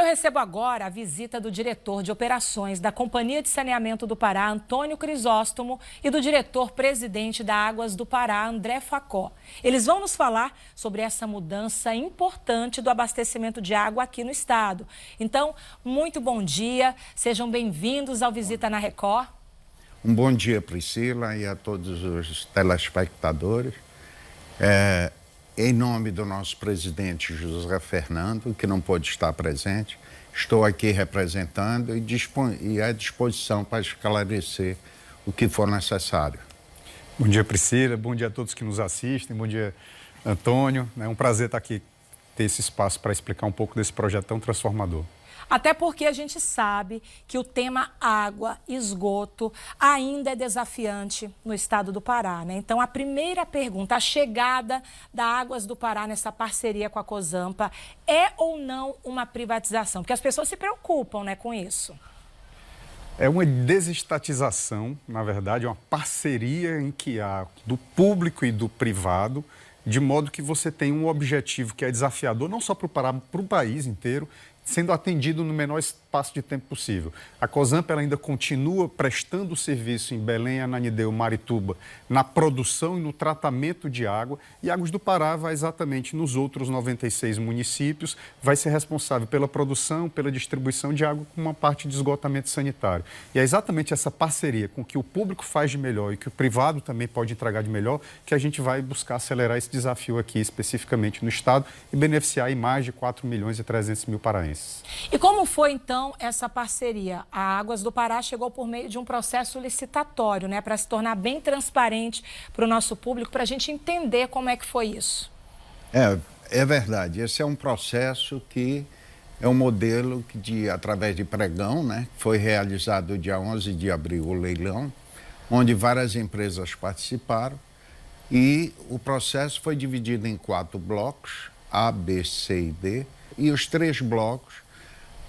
recebo agora a visita do diretor de operações da Companhia de Saneamento do Pará, Antônio Crisóstomo, e do diretor-presidente da Águas do Pará, André Facó. Eles vão nos falar sobre essa mudança importante do abastecimento de água aqui no estado. Então, muito bom dia, sejam bem-vindos ao Visita na Record. Um bom dia, Priscila, e a todos os telespectadores. Em nome do nosso presidente José Fernando, que não pôde estar presente, estou aqui representando e à disposição para esclarecer o que for necessário. Bom dia, Priscila. Bom dia a todos que nos assistem. Bom dia, Antônio. É um prazer estar aqui, ter esse espaço para explicar um pouco desse projeto tão transformador. Até porque a gente sabe que o tema água, esgoto, ainda é desafiante no estado do Pará, né? Então, a primeira pergunta, a chegada da Águas do Pará nessa parceria com a Cozampa é ou não uma privatização? Porque as pessoas se preocupam, né, com isso. É uma desestatização, na verdade, é uma parceria em que há do público e do privado, de modo que você tem um objetivo que é desafiador, não só para o Pará, para o país inteiro, sendo atendido no menor espaço de tempo possível. A Cozampa ela ainda continua prestando serviço em Belém, Ananindeua, Marituba, na produção e no tratamento de água, e Águas do Pará vai exatamente nos outros 96 municípios, vai ser responsável pela produção, pela distribuição de água com uma parte de esgotamento sanitário. E é exatamente essa parceria com o que o público faz de melhor e que o privado também pode entregar de melhor que a gente vai buscar acelerar esse desafio aqui, especificamente no estado, e beneficiar aí mais de 4.300.000 paraenses. E como foi, então, essa parceria? A Águas do Pará chegou por meio de um processo licitatório, né? Para se tornar bem transparente para o nosso público, para a gente entender como é que foi isso. É verdade. Esse é um processo que é um modelo que, através de pregão, né? Foi realizado dia 11 de abril o leilão, onde várias empresas participaram. E o processo foi dividido em 4 blocos, A, B, C e D. E os 3 blocos,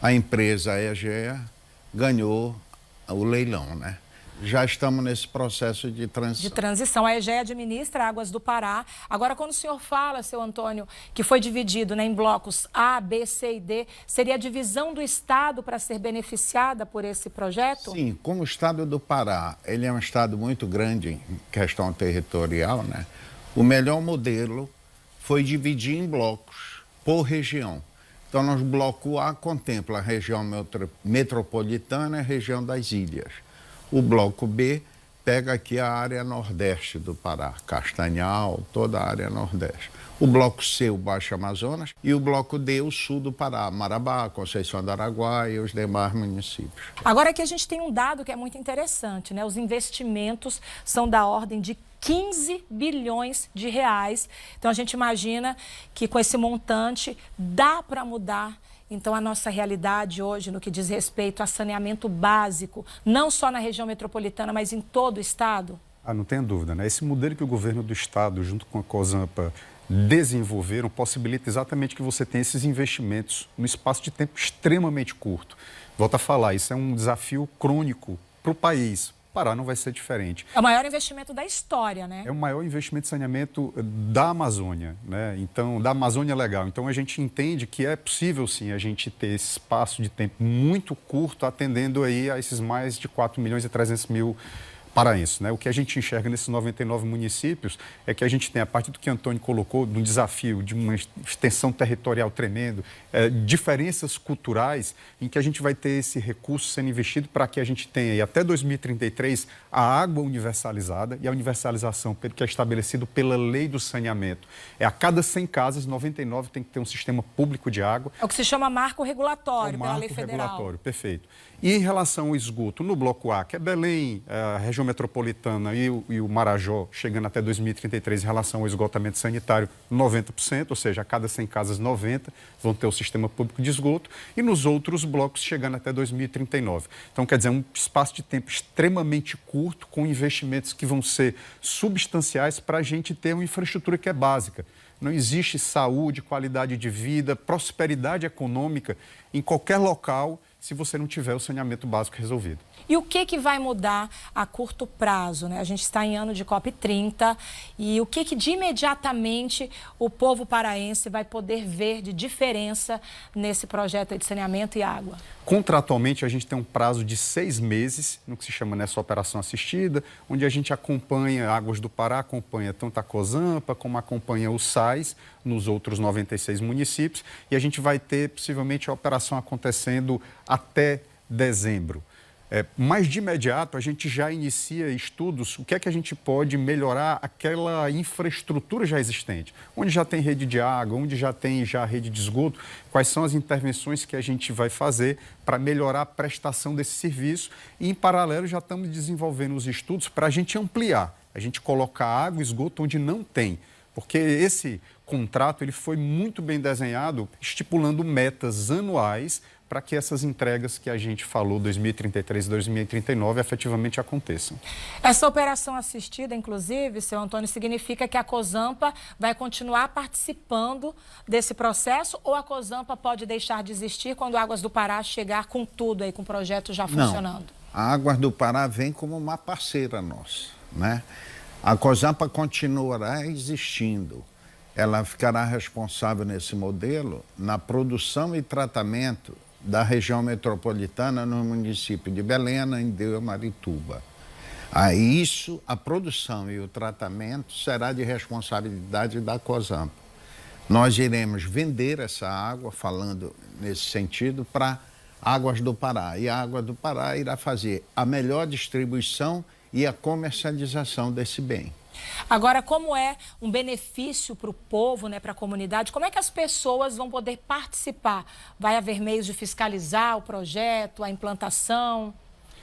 a empresa EGEA ganhou o leilão, né? Já estamos nesse processo de transição. De transição. A EGEA administra Águas do Pará. Agora, quando o senhor fala, seu Antônio, que foi dividido, né, em blocos A, B, C e D, seria a divisão do estado para ser beneficiada por esse projeto? Sim, como o estado do Pará, ele é um estado muito grande em questão territorial, né? O melhor modelo foi dividir em blocos por região. Então, nosso bloco A contempla a região metropolitana e a região das ilhas. O bloco B pega aqui a área nordeste do Pará, Castanhal, toda a área nordeste. O bloco C, o Baixo Amazonas, e o bloco D, o sul do Pará, Marabá, Conceição do Araguaia e os demais municípios. Agora aqui a gente tem um dado que é muito interessante, né? Os investimentos são da ordem de 15 bilhões de reais. Então a gente imagina que com esse montante dá para mudar então a nossa realidade hoje no que diz respeito a saneamento básico, não só na região metropolitana, mas em todo o estado? Não tenha dúvida, né? Esse modelo que o governo do estado, junto com a Cozampa, desenvolveram, possibilita exatamente que você tenha esses investimentos no espaço de tempo extremamente curto. Volto a falar, isso é um desafio crônico para o país. O Pará não vai ser diferente. É o maior investimento da história, né? É o maior investimento de saneamento da Amazônia, né? Então, da Amazônia Legal. Então, a gente entende que é possível, sim, a gente ter esse espaço de tempo muito curto, atendendo aí a esses mais de 4.300.000 paraenses, né? O que a gente enxerga nesses 99 municípios é que a gente tem, a partir do que o Antônio colocou, de um desafio, de uma extensão territorial tremendo, diferenças culturais, em que a gente vai ter esse recurso sendo investido para que a gente tenha, e até 2033, a água universalizada, e a universalização, pelo que é estabelecido pela lei do saneamento. A cada 100 casas, 99 tem que ter um sistema público de água. É o que se chama marco regulatório, pela lei federal. Marco regulatório, perfeito. E em relação ao esgoto, no bloco A, que é Belém, a região metropolitana e o Marajó, chegando até 2033 em relação ao esgotamento sanitário, 90%, ou seja, a cada 100 casas, 90 vão ter o sistema público de esgoto, e nos outros blocos chegando até 2039. Então, quer dizer, um espaço de tempo extremamente curto, com investimentos que vão ser substanciais para a gente ter uma infraestrutura que é básica. Não existe saúde, qualidade de vida, prosperidade econômica em qualquer local se você não tiver o saneamento básico resolvido. E o que vai mudar a curto prazo, né? A gente está em ano de COP30 e o que de imediatamente o povo paraense vai poder ver de diferença nesse projeto de saneamento e água? Contratualmente, a gente tem um prazo de 6 meses, no que se chama nessa operação assistida, onde a gente acompanha Águas do Pará, acompanha tanto a COSAMPA como acompanha o SAIS nos outros 96 municípios, e a gente vai ter possivelmente a operação acontecendo até dezembro. Mas de imediato a gente já inicia estudos, o que é que a gente pode melhorar aquela infraestrutura já existente, onde já tem rede de água, onde já tem rede de esgoto, quais são as intervenções que a gente vai fazer para melhorar a prestação desse serviço e em paralelo já estamos desenvolvendo os estudos para a gente ampliar, a gente colocar água e esgoto onde não tem, porque esse contrato ele foi muito bem desenhado, estipulando metas anuais para que essas entregas que a gente falou, 2033 e 2039, efetivamente aconteçam. Essa operação assistida, inclusive, seu Antônio, significa que a COSAMPA vai continuar participando desse processo ou a COSAMPA pode deixar de existir quando a Águas do Pará chegar com tudo aí, com o projeto já funcionando? Não, a Águas do Pará vem como uma parceira nossa, né? A COSAMPA continuará existindo. Ela ficará responsável nesse modelo na produção e tratamento da região metropolitana no município de Belém, Ananindeua e Marituba. A produção e o tratamento será de responsabilidade da COSAMPA. Nós iremos vender essa água, falando nesse sentido, para Águas do Pará. E a Água do Pará irá fazer a melhor distribuição e a comercialização desse bem. Agora, como é um benefício para o povo, né, para a comunidade, como é que as pessoas vão poder participar? Vai haver meios de fiscalizar o projeto, a implantação?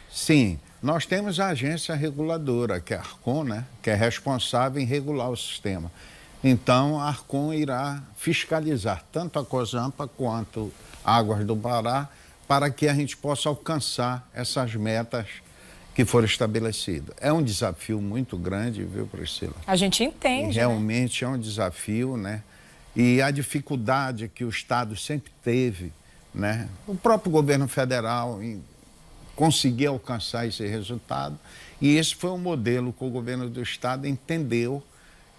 Sim, nós temos a agência reguladora, que é a Arcon, né, que é responsável em regular o sistema. Então, a Arcon irá fiscalizar tanto a COSAMPA quanto Águas do Pará para que a gente possa alcançar essas metas que foram estabelecidas. É um desafio muito grande, viu, Priscila? A gente entende, realmente, né? É um desafio, né? E a dificuldade que o Estado sempre teve, né? O próprio governo federal em conseguir alcançar esse resultado. E esse foi um modelo que o governo do Estado entendeu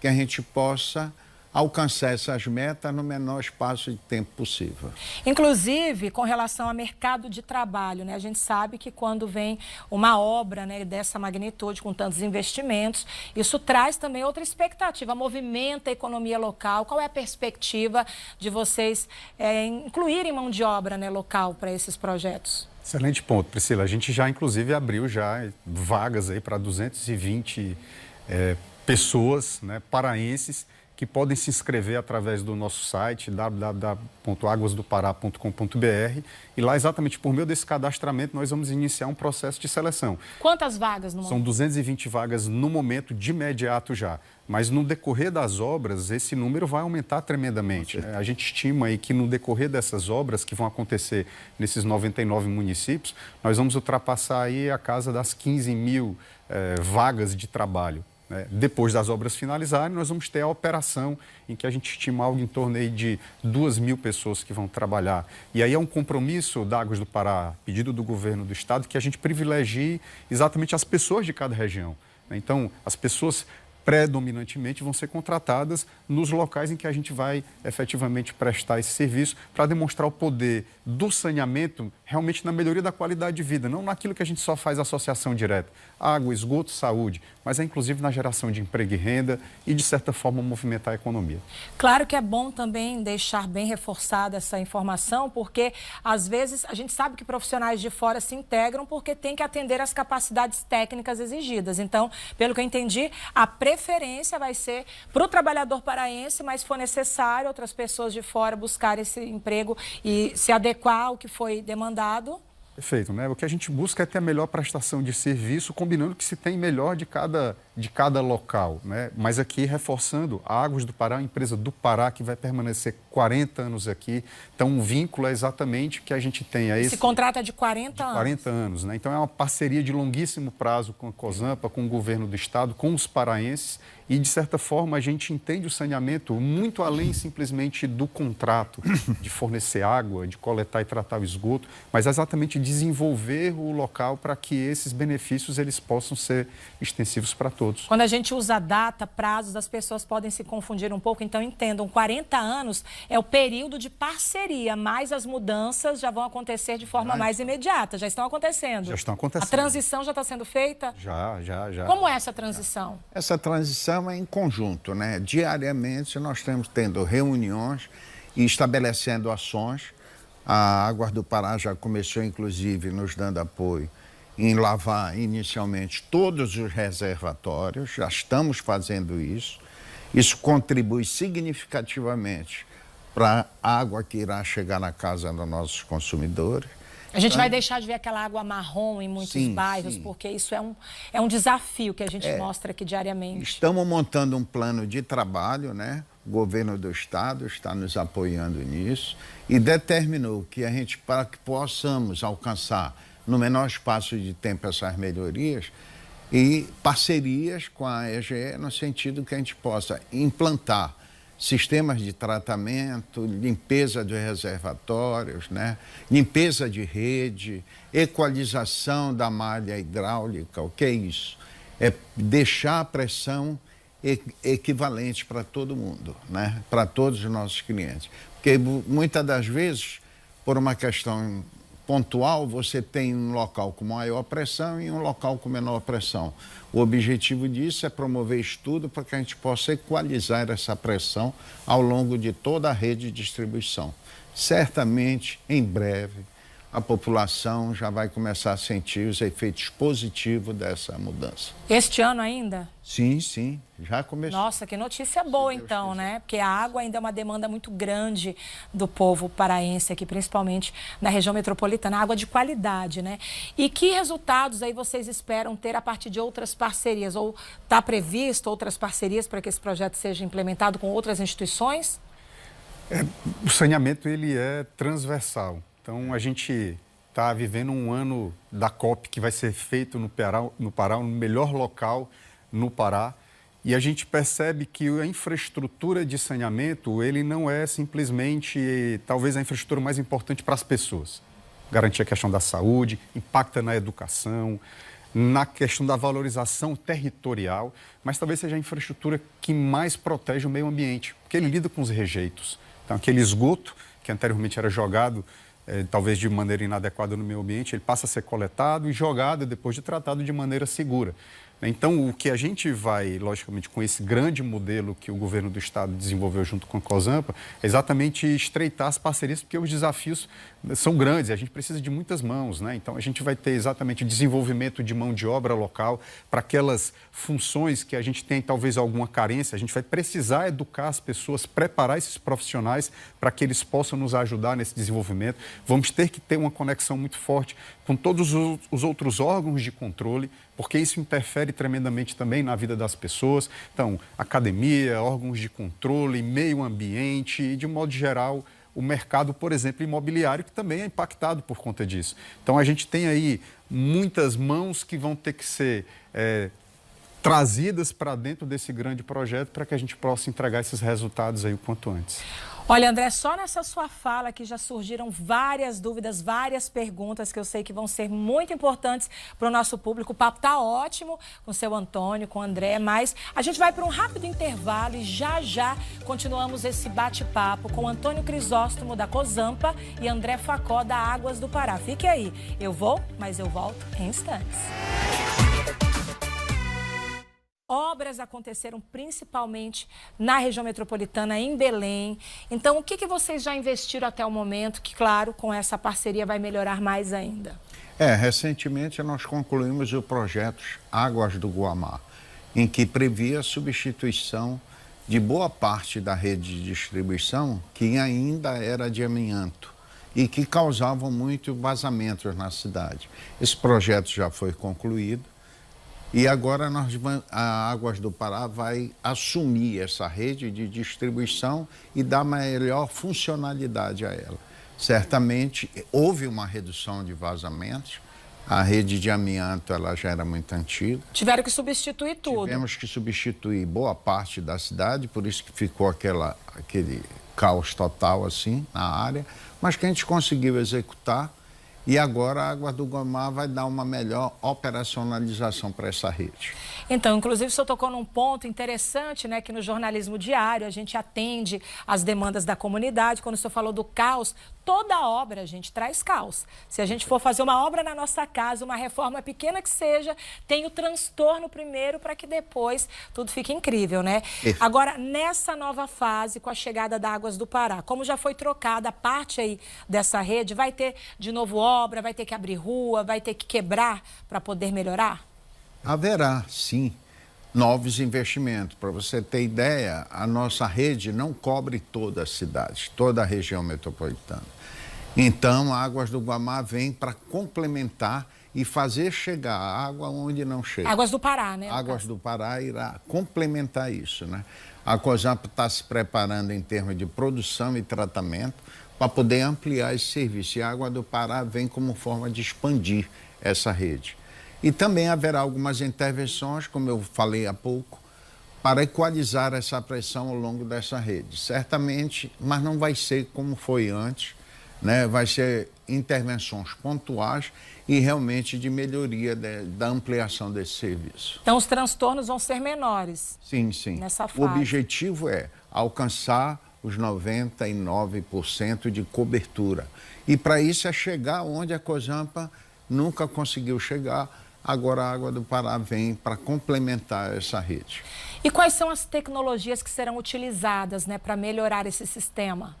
que a gente possa alcançar essas metas no menor espaço de tempo possível. Inclusive, com relação ao mercado de trabalho, né? A gente sabe que quando vem uma obra, né, dessa magnitude, com tantos investimentos, isso traz também outra expectativa, movimenta a economia local. Qual é a perspectiva de vocês incluírem mão de obra, né, local para esses projetos? Excelente ponto, Priscila. A gente já, inclusive, abriu já vagas aí para 220 pessoas, né, paraenses, que podem se inscrever através do nosso site www.aguasdopará.com.br e lá, exatamente por meio desse cadastramento, nós vamos iniciar um processo de seleção. Quantas vagas no momento? São 220 vagas no momento, de imediato já. Mas no decorrer das obras, esse número vai aumentar tremendamente. A gente estima aí que no decorrer dessas obras que vão acontecer nesses 99 municípios, nós vamos ultrapassar aí a casa das 15 mil vagas de trabalho. Depois das obras finalizarem, nós vamos ter a operação em que a gente estima algo em torno aí de 2.000 pessoas que vão trabalhar. E aí é um compromisso da Águas do Pará, pedido do governo do estado, que a gente privilegie exatamente as pessoas de cada região. Então, as pessoas predominantemente vão ser contratadas nos locais em que a gente vai efetivamente prestar esse serviço para demonstrar o poder do saneamento realmente na melhoria da qualidade de vida, não naquilo que a gente só faz associação direta, água, esgoto, saúde, mas inclusive na geração de emprego e renda e, de certa forma, movimentar a economia. Claro que é bom também deixar bem reforçada essa informação, porque às vezes a gente sabe que profissionais de fora se integram porque tem que atender às capacidades técnicas exigidas. Então, pelo que eu entendi, a preferência vai ser para o trabalhador paraense, mas se for necessário, outras pessoas de fora buscarem esse emprego e se adequar ao que foi demandado. Perfeito, né? O que a gente busca é ter a melhor prestação de serviço, combinando o que se tem melhor de cada local, né? Mas aqui, reforçando, a Águas do Pará é uma empresa do Pará que vai permanecer 40 anos aqui. Então, o vínculo é exatamente que a gente tem. Esse contrato é de 40 anos? 40 anos, né? Então, é uma parceria de longuíssimo prazo com a COSAMPA, com o governo do estado, com os paraenses. E, de certa forma, a gente entende o saneamento muito além simplesmente do contrato de fornecer água, de coletar e tratar o esgoto, mas exatamente desenvolver o local para que esses benefícios eles possam ser extensivos para todos. Quando a gente usa data, prazos, as pessoas podem se confundir um pouco, então entendam, 40 anos é o período de parceria, mas as mudanças já vão acontecer de forma mais imediata, já estão acontecendo. Já estão acontecendo. A transição já está sendo feita? Já. Como é essa transição? Essa transição é em conjunto, né? Diariamente nós estamos tendo reuniões e estabelecendo ações. A Águas do Pará já começou, inclusive, nos dando apoio em lavar inicialmente todos os reservatórios, já estamos fazendo isso. Isso contribui significativamente para a água que irá chegar na casa dos nossos consumidores. A gente vai deixar de ver aquela água marrom em muitos bairros, porque isso é um desafio que a gente mostra aqui diariamente. Estamos montando um plano de trabalho, né? O governo do estado está nos apoiando nisso e determinou que a gente, para que possamos alcançar no menor espaço de tempo essas melhorias, e parcerias com a EGE no sentido que a gente possa implantar sistemas de tratamento, limpeza de reservatórios, né? Limpeza de rede, equalização da malha hidráulica. O que é isso? É deixar a pressão equivalente para todo mundo, né? Para todos os nossos clientes. Porque muitas das vezes, por uma questão pontual, você tem um local com maior pressão e um local com menor pressão. O objetivo disso é promover estudo para que a gente possa equalizar essa pressão ao longo de toda a rede de distribuição. Certamente, em breve, a população já vai começar a sentir os efeitos positivos dessa mudança. Este ano ainda? Sim, já começou. Nossa, que notícia boa então, né? Porque a água ainda é uma demanda muito grande do povo paraense aqui, principalmente na região metropolitana, água de qualidade, né? E que resultados aí vocês esperam ter a partir de outras parcerias? Ou está previsto outras parcerias para que esse projeto seja implementado com outras instituições? O saneamento, ele é transversal. Então, a gente está vivendo um ano da COP que vai ser feito no Pará, no melhor local no Pará. E a gente percebe que a infraestrutura de saneamento, ele não é simplesmente, talvez, a infraestrutura mais importante para as pessoas. Garantir a questão da saúde, impacta na educação, na questão da valorização territorial, mas talvez seja a infraestrutura que mais protege o meio ambiente, porque ele lida com os rejeitos. Então, aquele esgoto que anteriormente era jogado talvez de maneira inadequada no meio ambiente, ele passa a ser coletado e jogado depois de tratado de maneira segura. Então, o que a gente vai, logicamente, com esse grande modelo que o governo do estado desenvolveu junto com a COSAMPA, é exatamente estreitar as parcerias, porque os desafios são grandes e a gente precisa de muitas mãos, né? Então, a gente vai ter exatamente desenvolvimento de mão de obra local para aquelas funções que a gente tem, talvez, alguma carência. A gente vai precisar educar as pessoas, preparar esses profissionais para que eles possam nos ajudar nesse desenvolvimento. Vamos ter que ter uma conexão muito forte com todos os outros órgãos de controle, porque isso interfere tremendamente também na vida das pessoas. Então, academia, órgãos de controle, meio ambiente e, de modo geral, o mercado, por exemplo, imobiliário, que também é impactado por conta disso. Então, a gente tem aí muitas mãos que vão ter que ser trazidas para dentro desse grande projeto para que a gente possa entregar esses resultados aí o quanto antes. Olha, André, só nessa sua fala que já surgiram várias dúvidas, várias perguntas que eu sei que vão ser muito importantes para o nosso público. O papo está ótimo com o seu Antônio, com o André, mas a gente vai para um rápido intervalo e já continuamos esse bate-papo com o Antônio Crisóstomo, da COSAMPA, e André Facó, da Águas do Pará. Fique aí, eu vou, mas eu volto em instantes. Obras aconteceram principalmente na região metropolitana, em Belém. Então, o que vocês já investiram até o momento? Que, claro, com essa parceria vai melhorar mais ainda. Recentemente nós concluímos o projeto Águas do Guamá, em que previa a substituição de boa parte da rede de distribuição que ainda era de amianto e que causavam muito vazamentos na cidade. Esse projeto já foi concluído. E agora a Águas do Pará vai assumir essa rede de distribuição e dar melhor funcionalidade a ela. Certamente houve uma redução de vazamentos. A rede de amianto ela já era muito antiga. Tiveram que substituir tudo. Tivemos que substituir boa parte da cidade, por isso que ficou aquele caos total assim na área, mas que a gente conseguiu executar. E agora a Água do Guamá vai dar uma melhor operacionalização para essa rede. Então, inclusive, o senhor tocou num ponto interessante, né? Que no jornalismo diário a gente atende às demandas da comunidade. Quando o senhor falou do caos, toda obra, gente, traz caos. Se a gente for fazer uma obra na nossa casa, uma reforma pequena que seja, tem o transtorno primeiro para que depois tudo fique incrível, né? Isso. Agora, nessa nova fase, com a chegada da Águas do Pará, como já foi trocada a parte aí dessa rede, vai ter de novo obra, vai ter que abrir rua, vai ter que quebrar para poder melhorar? Haverá, sim, novos investimentos. Para você ter ideia, a nossa rede não cobre toda a cidade, toda a região metropolitana. Então, a Águas do Guamá vem para complementar e fazer chegar a água onde não chega. Águas do Pará, né? Águas do Pará irá complementar isso, né? A COSAMPA está se preparando em termos de produção e tratamento para poder ampliar esse serviço. E a Água do Pará vem como forma de expandir essa rede. E também haverá algumas intervenções, como eu falei há pouco, para equalizar essa pressão ao longo dessa rede. Certamente, mas não vai ser como foi antes, né? Vai ser intervenções pontuais e realmente de melhoria da ampliação desse serviço. Então, os transtornos vão ser menores. Sim, sim. Nessa fase. O objetivo é alcançar os 99% de cobertura. E para isso é chegar onde a COSAMPA nunca conseguiu chegar. Agora a Água do Pará vem para complementar essa rede. E quais são as tecnologias que serão utilizadas, né, para melhorar esse sistema?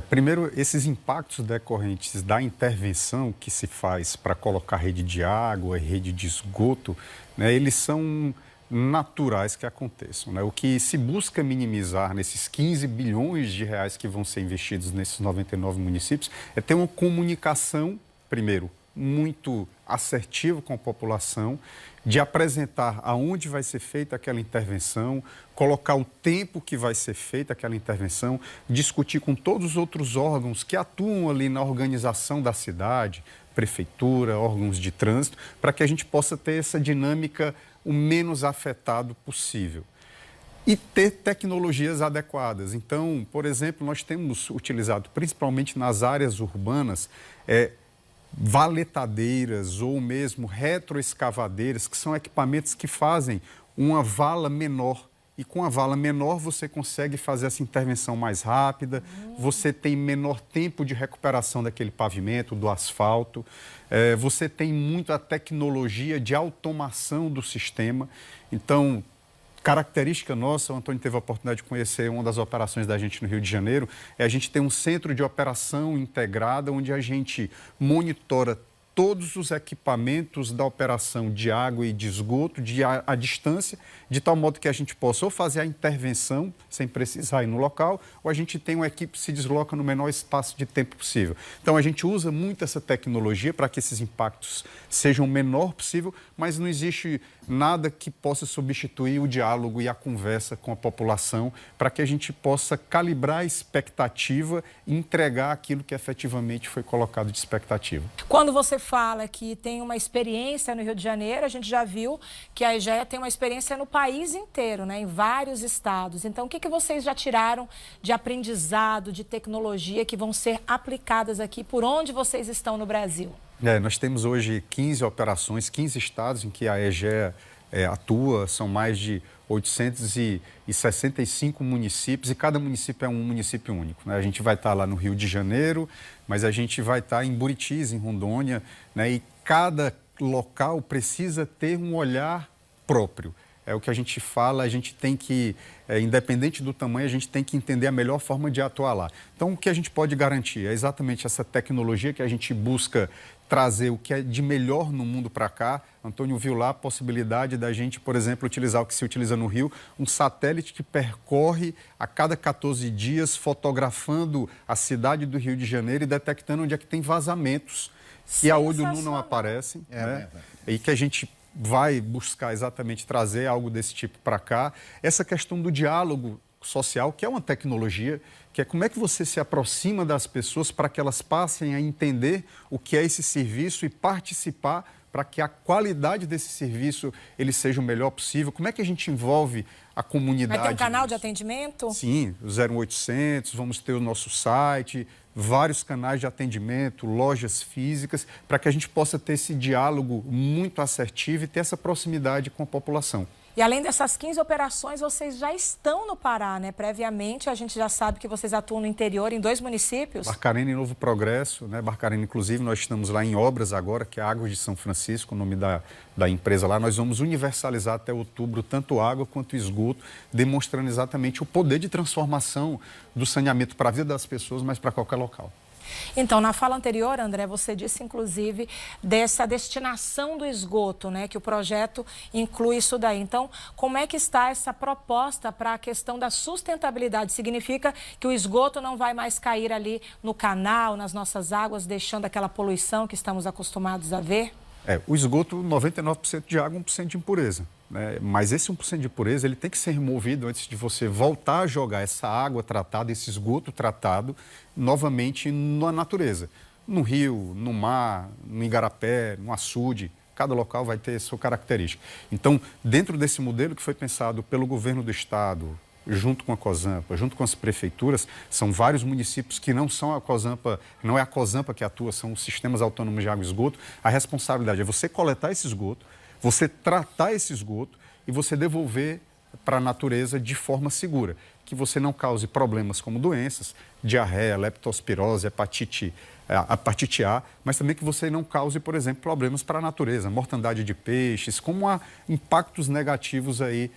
Primeiro, esses impactos decorrentes da intervenção que se faz para colocar rede de água e rede de esgoto, né, eles são naturais que aconteçam, né? O que se busca minimizar nesses 15 bilhões de reais que vão ser investidos nesses 99 municípios é ter uma comunicação, primeiro, muito assertivo com a população, de apresentar aonde vai ser feita aquela intervenção, colocar o tempo que vai ser feita aquela intervenção, discutir com todos os outros órgãos que atuam ali na organização da cidade, prefeitura, órgãos de trânsito, para que a gente possa ter essa dinâmica o menos afetado possível. E ter tecnologias adequadas. Então, por exemplo, nós temos utilizado, principalmente nas áreas urbanas, valetadeiras ou mesmo retroescavadeiras, que são equipamentos que fazem uma vala menor. E com a vala menor você consegue fazer essa intervenção mais rápida, você tem menor tempo de recuperação daquele pavimento, do asfalto, você tem muita tecnologia de automação do sistema. Então, característica nossa, o Antônio teve a oportunidade de conhecer uma das operações da gente no Rio de Janeiro, é a gente ter um centro de operação integrada, onde a gente monitora todos os equipamentos da operação de água e de esgoto à distância, de tal modo que a gente possa ou fazer a intervenção sem precisar ir no local, ou a gente tem uma equipe que se desloca no menor espaço de tempo possível. Então, a gente usa muito essa tecnologia para que esses impactos sejam o menor possível, mas não existe nada que possa substituir o diálogo e a conversa com a população para que a gente possa calibrar a expectativa e entregar aquilo que efetivamente foi colocado de expectativa. Quando você fala que tem uma experiência no Rio de Janeiro, a gente já viu que a EGEA tem uma experiência no país inteiro, né, em vários estados. Então, o que vocês já tiraram de aprendizado, de tecnologia que vão ser aplicadas aqui por onde vocês estão no Brasil? Nós temos hoje 15 operações, 15 estados em que a EGEA atua, são mais de 865 municípios e cada município é um município único, né? A gente vai estar lá no Rio de Janeiro, mas a gente vai estar em Buritis, em Rondônia, né? E cada local precisa ter um olhar próprio. É o que a gente fala, a gente tem que, independente do tamanho, a gente tem que entender a melhor forma de atuar lá. Então, o que a gente pode garantir é exatamente essa tecnologia que a gente busca trazer o que é de melhor no mundo para cá. Antônio viu lá a possibilidade da gente, por exemplo, utilizar o que se utiliza no Rio, um satélite que percorre a cada 14 dias, fotografando a cidade do Rio de Janeiro e detectando onde é que tem vazamentos que a olho nu não aparecem, né? E que a gente vai buscar exatamente trazer algo desse tipo para cá. Essa questão do diálogo social, que é uma tecnologia, que é como é que você se aproxima das pessoas para que elas passem a entender o que é esse serviço e participar para que a qualidade desse serviço ele seja o melhor possível. Como é que a gente envolve a comunidade? Vai ter um canal de atendimento? Sim, o 0800, vamos ter o nosso site, vários canais de atendimento, lojas físicas, para que a gente possa ter esse diálogo muito assertivo e ter essa proximidade com a população. E além dessas 15 operações, vocês já estão no Pará, né? Previamente, a gente já sabe que vocês atuam no interior, em 2 municípios. Barcarena e Novo Progresso, né? Barcarena, inclusive, nós estamos lá em obras agora, que é Águas de São Francisco, o nome da empresa lá. Nós vamos universalizar até outubro tanto água quanto esgoto, demonstrando exatamente o poder de transformação do saneamento para a vida das pessoas, mas para qualquer local. Então, na fala anterior, André, você disse, inclusive, dessa destinação do esgoto, né? Que o projeto inclui isso daí. Então, como é que está essa proposta para a questão da sustentabilidade? Significa que o esgoto não vai mais cair ali no canal, nas nossas águas, deixando aquela poluição que estamos acostumados a ver? O esgoto, 99% de água, 1% de impureza. Né? Mas esse 1% de impureza, ele tem que ser removido antes de você voltar a jogar essa água tratada, esse esgoto tratado, novamente na natureza. No rio, no mar, no igarapé, no açude. Cada local vai ter sua característica. Então, dentro desse modelo que foi pensado pelo governo do estado, junto com a Cosampa, junto com as prefeituras, são vários municípios que não são a Cosampa, não é a Cosampa que atua, são os sistemas autônomos de água e esgoto. A responsabilidade é você coletar esse esgoto, você tratar esse esgoto e você devolver para a natureza de forma segura, que você não cause problemas como doenças, diarreia, leptospirose, hepatite A, mas também que você não cause, por exemplo, problemas para a natureza, mortandade de peixes, como há impactos negativos aí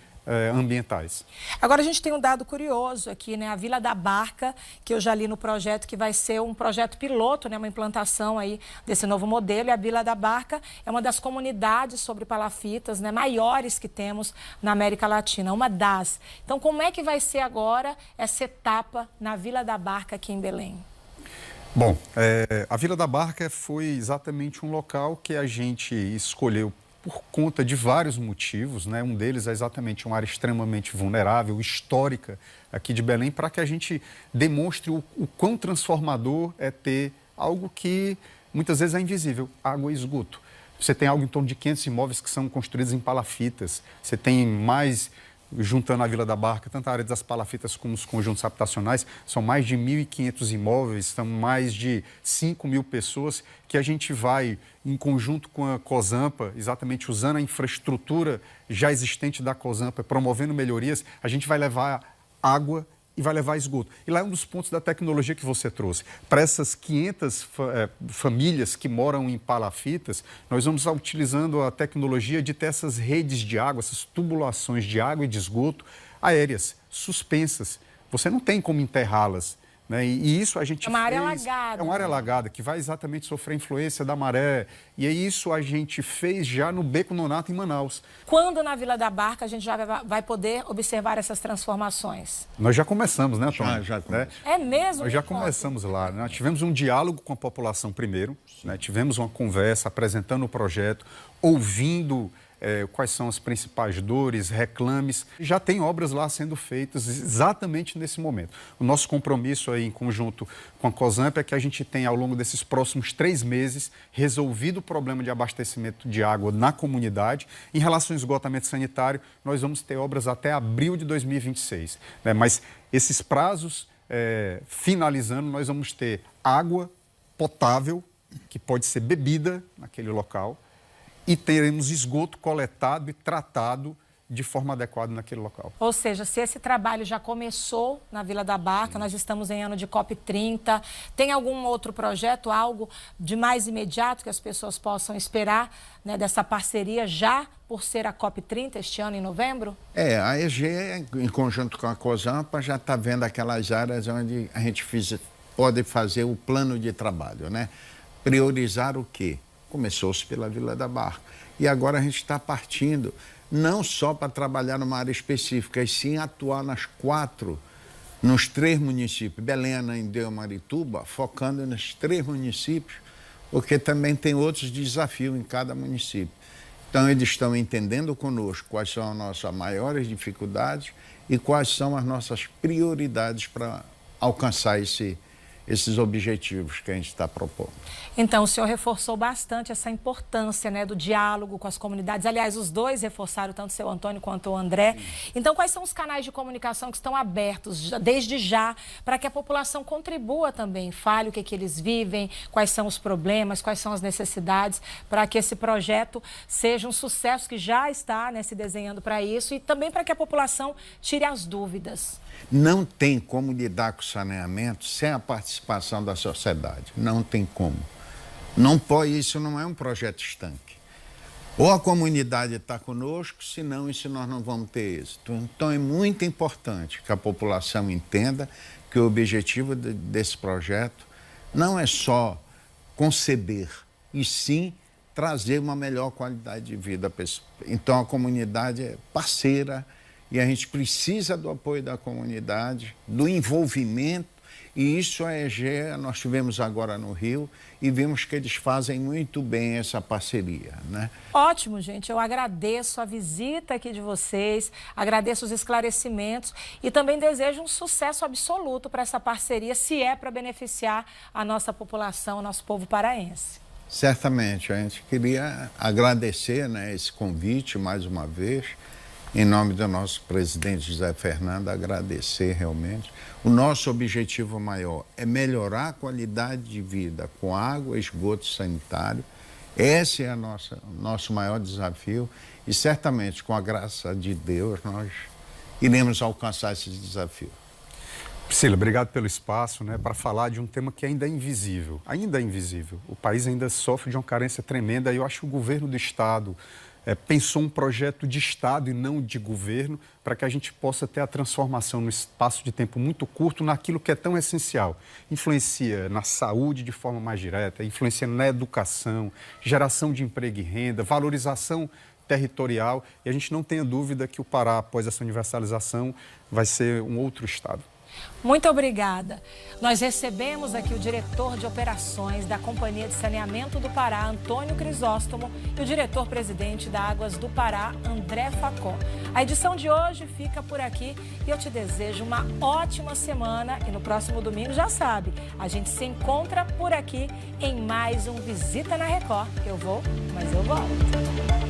ambientais. Agora a gente tem um dado curioso aqui, né? A Vila da Barca, que eu já li no projeto, que vai ser um projeto piloto, né? Uma implantação aí desse novo modelo. E a Vila da Barca é uma das comunidades sobre palafitas, né? Maiores que temos na América Latina, uma das. Então, como é que vai ser agora essa etapa na Vila da Barca aqui em Belém? Bom, a Vila da Barca foi exatamente um local que a gente escolheu por conta de vários motivos, né? Um deles é exatamente uma área extremamente vulnerável, histórica aqui de Belém, para que a gente demonstre o quão transformador é ter algo que muitas vezes é invisível, água e esgoto. Você tem algo em torno de 500 imóveis que são construídos em palafitas, você tem mais, juntando a Vila da Barca, tanto a área das palafitas como os conjuntos habitacionais, são mais de 1.500 imóveis, são mais de 5.000 pessoas que a gente vai, em conjunto com a Cosampa, exatamente usando a infraestrutura já existente da Cosampa, promovendo melhorias, a gente vai levar água e vai levar esgoto. E lá é um dos pontos da tecnologia que você trouxe. Para essas 500 famílias que moram em palafitas, nós vamos estar utilizando a tecnologia de ter essas redes de água, essas tubulações de água e de esgoto aéreas, suspensas. Você não tem como enterrá-las. Né? E isso a gente é uma área alagada. É uma área alagada que vai exatamente sofrer influência da maré. E é isso a gente fez já no Beco Nonato, em Manaus. Quando na Vila da Barca a gente já vai poder observar essas transformações? Nós já começamos, né, Antônio? Já né? É mesmo? Nós já começamos lá. Né? Tivemos um diálogo com a população primeiro, né? Tivemos uma conversa apresentando o projeto, ouvindo quais são as principais dores, reclames. Já tem obras lá sendo feitas exatamente nesse momento. O nosso compromisso aí em conjunto com a Cosampa é que a gente tenha, ao longo desses próximos 3 meses, resolvido o problema de abastecimento de água na comunidade. Em relação ao esgotamento sanitário, nós vamos ter obras até abril de 2026. Né? Mas esses prazos finalizando, nós vamos ter água potável, que pode ser bebida naquele local, e teremos esgoto coletado e tratado de forma adequada naquele local. Ou seja, se esse trabalho já começou na Vila da Barca, nós estamos em ano de COP30, tem algum outro projeto, algo de mais imediato que as pessoas possam esperar, né, dessa parceria já por ser a COP30 este ano em novembro? A EG, em conjunto com a Cosampa, já está vendo aquelas áreas onde a gente pode fazer o plano de trabalho, né? Priorizar o quê? Começou-se pela Vila da Barca. E agora a gente está partindo, não só para trabalhar numa área específica, e sim atuar nos 3 municípios, Belém, Ananindeua e Marituba, focando nos 3 municípios, porque também tem outros desafios em cada município. Então, eles estão entendendo conosco quais são as nossas maiores dificuldades e quais são as nossas prioridades para alcançar esses objetivos que a gente está propondo. Então, o senhor reforçou bastante essa importância, né, do diálogo com as comunidades. Aliás, os dois reforçaram, tanto o seu Antônio quanto o André. Sim. Então, quais são os canais de comunicação que estão abertos desde já para que a população contribua também, fale o que eles vivem, quais são os problemas, quais são as necessidades, para que esse projeto seja um sucesso que já está, né, se desenhando para isso, e também para que a população tire as dúvidas. Não tem como lidar com o saneamento sem a participação da sociedade. Não tem como. Não pode, isso não é um projeto estanque. Ou a comunidade está conosco, senão isso nós não vamos ter êxito. Então é muito importante que a população entenda que o objetivo desse projeto não é só conceber, e sim trazer uma melhor qualidade de vida. Então a comunidade é parceira e a gente precisa do apoio da comunidade, do envolvimento. E isso a EGEA, nós tivemos agora no Rio e vimos que eles fazem muito bem essa parceria, né? Ótimo, gente. Eu agradeço a visita aqui de vocês, agradeço os esclarecimentos e também desejo um sucesso absoluto para essa parceria, se é para beneficiar a nossa população, o nosso povo paraense. Certamente. A gente queria agradecer, né, esse convite mais uma vez. Em nome do nosso presidente José Fernando, agradecer realmente. O nosso objetivo maior é melhorar a qualidade de vida com água, esgoto sanitário. Esse é o nosso maior desafio e certamente, com a graça de Deus, nós iremos alcançar esse desafio. Priscila, obrigado pelo espaço, né, para falar de um tema que ainda é invisível. Ainda é invisível. O país ainda sofre de uma carência tremenda e eu acho que o governo do Estado pensou um projeto de Estado e não de governo para que a gente possa ter a transformação no espaço de tempo muito curto naquilo que é tão essencial. Influencia na saúde de forma mais direta, influencia na educação, geração de emprego e renda, valorização territorial. E a gente não tenha dúvida que o Pará, após essa universalização, vai ser um outro Estado. Muito obrigada. Nós recebemos aqui o diretor de operações da Companhia de Saneamento do Pará, Antônio Crisóstomo, e o diretor-presidente da Águas do Pará, André Facó. A edição de hoje fica por aqui e eu te desejo uma ótima semana. E no próximo domingo, já sabe, a gente se encontra por aqui em mais um Visita na Record. Eu vou, mas eu volto.